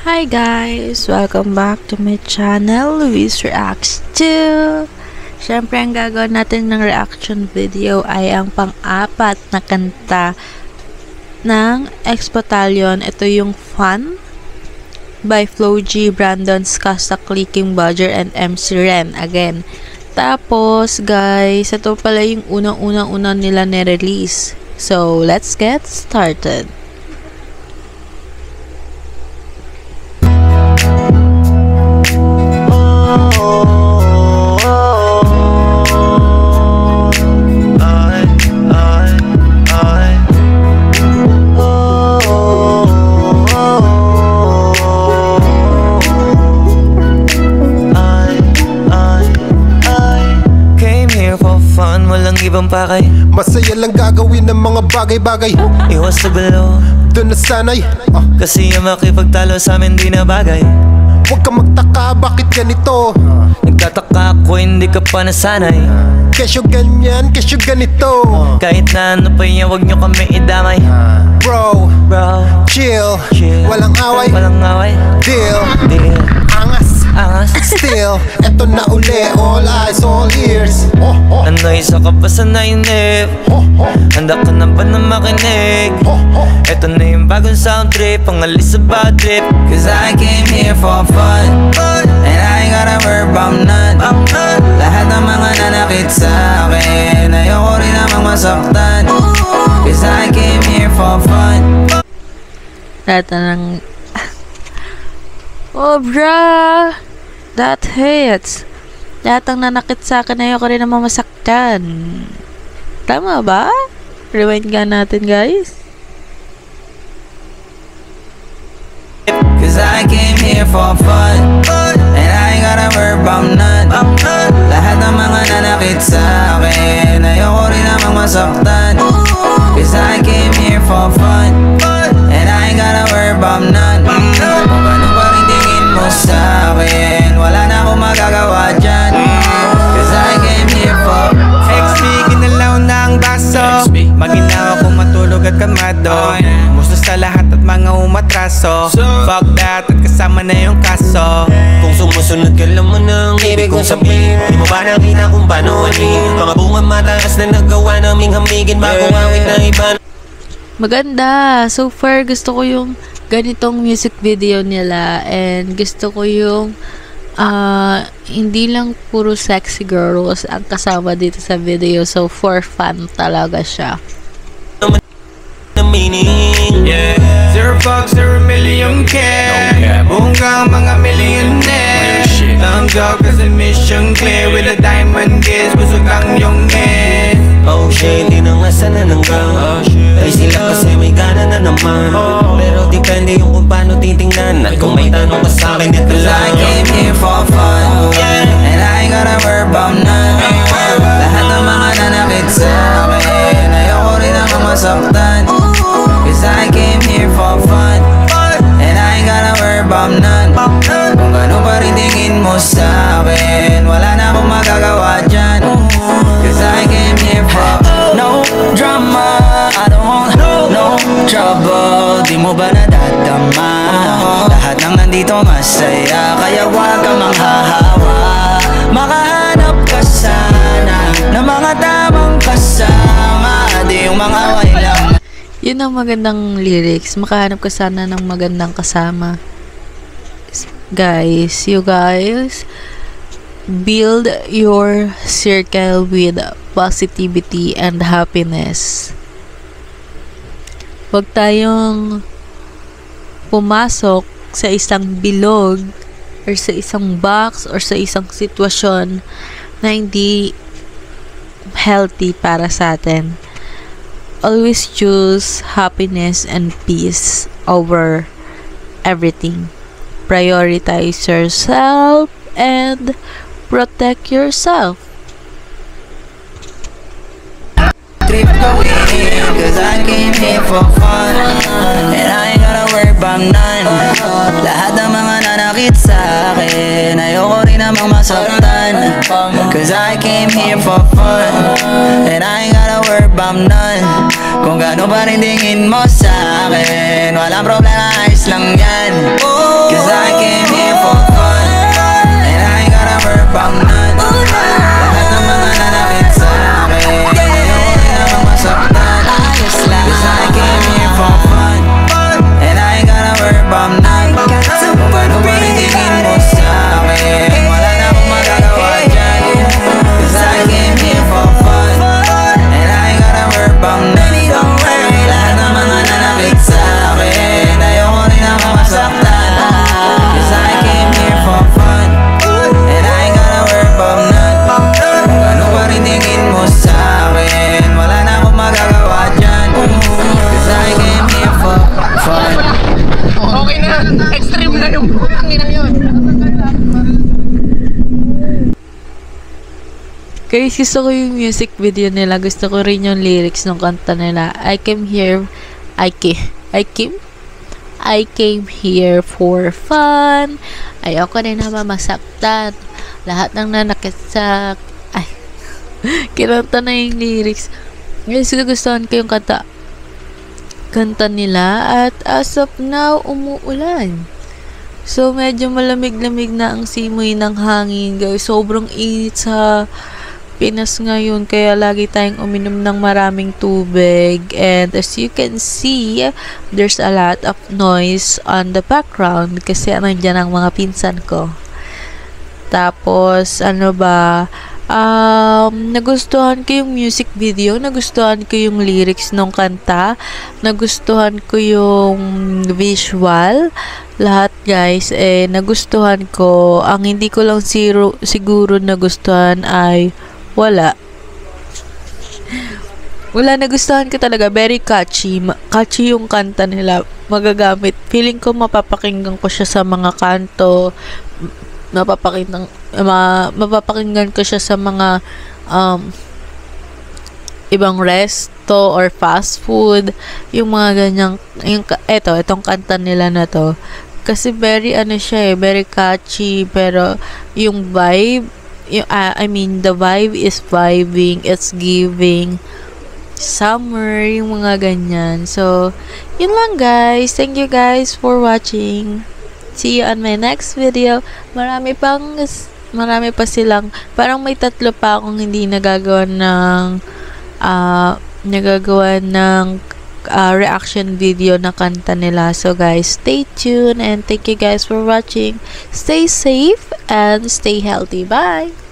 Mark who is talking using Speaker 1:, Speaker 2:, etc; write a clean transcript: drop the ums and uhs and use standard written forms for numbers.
Speaker 1: Hi guys! Welcome back to my channel, Luis Reacts 2. Siyempre, ang gagawin natin ng reaction video ay ang pang-apat na kanta ng X Battalion. Ito yung Fun by Flo G, Brandon Skasta, Clicking Badger, and MC Ren again. Tapos guys, ito pala yung unang nila nirelease. So, let's get started.
Speaker 2: Ibang pakay,
Speaker 3: masaya lang gagawin ng mga bagay-bagay.
Speaker 2: Iwas sa gulo,
Speaker 3: doon na sanay.
Speaker 2: Kasi yung makipagtalo sa amin di na bagay.
Speaker 3: Huwag ka magtaka, bakit ganito?
Speaker 2: Nagtataka ako, hindi ka pa nasanay.
Speaker 3: Kesyo ganyan, kesyo ganito.
Speaker 2: Kahit na ano pa yan, huwag nyo kami idamay.
Speaker 3: Bro,
Speaker 2: chill,
Speaker 3: walang away, deal, angas, still, eto na uli. All eyes, all ears.
Speaker 2: Ano isa ka ba sa nainip? Handa ka na ba na makinig? Eto na yung bagong sound trip, pangalis sa bad trip. Cause I came here for fun, and I ain't gotta worry about none. Lahat ng mga nanakit sa akin, ayoko rin namang masaktan. Cause I came here for fun.
Speaker 1: Lahat ng oh bra, that hits. Lahat ng nanakit sa akin, ayoko rin namang masaktan. Tama ba? Rewind nga natin guys.
Speaker 2: Cause I came here for fun, and I ain't gotta worry about none. Lahat ng mga nanakit sa akin, ayoko rin namang masaktan. Cause I came here for fun, and I ain't gotta worry about none. Kung ganun pa rin tingin mo sa akin, wala na akong magagawa dyan. Cause I came here for XP, ginalaw na ang baso. Maginaw akong matulog at kamado. Musto sa lahat at mga umatraso. Fuck that at kasama na yung kaso. Kung sumusunod ka lang mo ng ibig kong sabihin, di mo ba nakita kung paano alin? Mga bunga mataas na nagawa naming hamigin bagong awit na iba.
Speaker 1: Maganda. So far, gusto ko yung ganitong music video nila. And gusto ko yung hindi lang puro sexy girls ang kasama dito sa video. So, for fun talaga siya.
Speaker 2: Yeah. 0 bucks, 0 million care. Buong ka mga millionaire. Tanggap kasi mission clear. With a diamond gaze, busog ang yung head. Oh shit, di na nga sana nanggang. Ay sila kasi may gana na naman. Pero depende yung kung paano titingnan. At kung may tanong ka sa'kin, ito lang. I came here for fun, and I ain't gotta worry about none. Lahat ng mga nanakit sa akin, ayoko rin namang masaktan. Cause I came here for fun, and I ain't gotta worry about none. Kung gano'n pa rin tingin mo sa akin, wala na akong magagawa dyan. Cause I came here for no drama, I don't want no trouble. Di mo ba nadadama? Lahat ng nandito masaya, kaya wag kang manghahawa. Makahanap ka sana ng mga tamang kasama, di yung mga away lang.
Speaker 1: Yun ang magandang lyrics. Makahanap ka sana ng magandang kasama. Guys, you guys, build your circle with positivity and happiness. Huwag tayong pumasok sa isang bilog or sa isang box or sa isang sitwasyon na hindi healthy para sa atin. Always choose happiness and peace over everything. Prioritize yourself and protect yourself.
Speaker 2: Trip going, cause I came here for fun, and I ain't gotta worry about none. Lahat ng mga nanakit sa akin, ayoko rin namang masaktan. Cause I came here for fun, and I ain't gotta worry about none. Kung gaano pa rin tingin mo sa akin, walang problema, ayos lang yan.
Speaker 3: Extreme na yung putang inang yun.
Speaker 1: Guys, gusto ko yung music video nila. Gusto ko rin yung lyrics ng kanta nila. I came here for fun. Ayoko din na masaktan. Lahat ng nanakit sa... Ay, kinanta na yung lyrics. Guys, gustuhan ko yung kanta nila. At as of now, umuulan. So, medyo malamig-lamig na ang simoy ng hangin, guys. Sobrang init sa Pinas ngayon, kaya lagi tayong uminom ng maraming tubig. And as you can see, there's a lot of noise on the background kasi nandiyan ang mga pinsan ko. Tapos, ano ba, nagustuhan ko yung music video, nagustuhan ko yung lyrics ng kanta, nagustuhan ko yung visual, lahat guys, nagustuhan ko. Ang hindi ko lang siguro nagustuhan ay wala, nagustuhan ko talaga, very catchy yung kanta nila, magagamit, feeling ko mapapakinggan ko siya sa mga kanto, mapapakinggan ko siya sa mga ibang resto or fast food, yung mga ganyang, itong kanta nila na to, kasi very very catchy, pero yung vibe, the vibe is vibing, it's giving summer, yung mga ganyan. So, yun lang guys. Thank you guys for watching. See you on my next video. Marami pa silang, parang may 3 pa akong hindi nagagawa ng reaction video na kanta nila. So guys, stay tuned and thank you guys for watching. Stay safe and stay healthy. Bye!